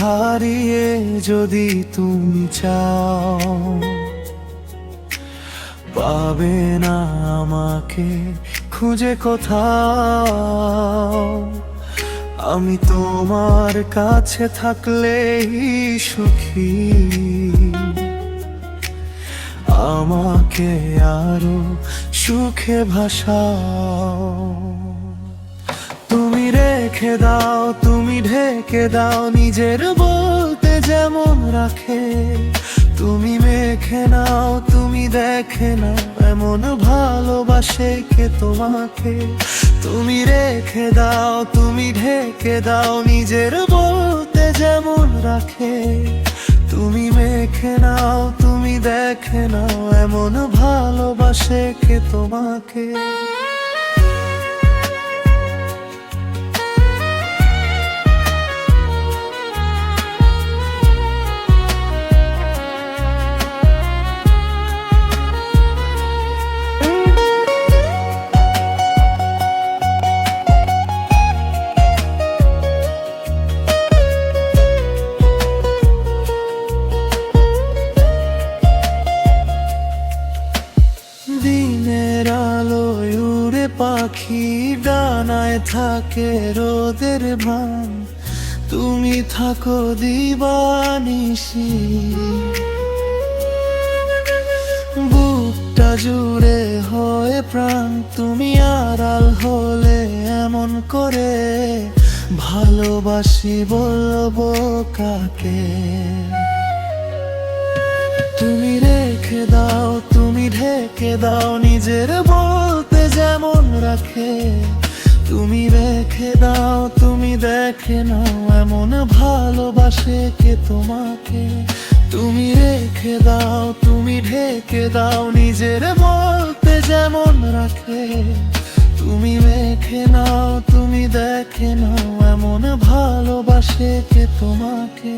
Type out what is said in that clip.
হারিয়ে যদি তুমি চাও, পাবে না আমাকে খুঁজে কোথাও। আমি তোমার কাছে থাকলেই সুখী, আমাকে আরো সুখে ভাসাও। তুমি রেখে দাও, তুমি ঢেকে দাও, নিজের বলতে যেমন রাখে। তুমি মেখে নাও, তুমি দেখে নাও, এমন ভালোবাসে কে তোমাকে। তুমি রেখে দাও, তুমি ঢেকে দাও, নিজের বলতে যেমন রাখে। তুমি মেখে নাও, তুমি দেখে নাও, এমন ভালোবাসে কে তোমাকে। দিনের আলোয় উড়ে পাখি, ডানায় থাকে রোদের ভান। তুমি থাকো দিবানিশি, বুকটা জুড়ে হয় প্রাণ। তুমি আড়াল হলে এমন করে ভালোবাসি বলবো কাকে। তুমি রেখে দাও, তুমি ঢেকে দাও, নিজের বলতে যেমন রাখে। তুমি রেখে দাও, তুমি দেখে নাও, এমন ভালোবাসে কে তোমাকে। তুমি রেখে দাও, তুমি ঢেকে দাও, নিজের বলতে যেমন রাখে। তুমি রেখে নাও, তুমি দেখে নাও, এমন ভালোবাসে কে তোমাকে।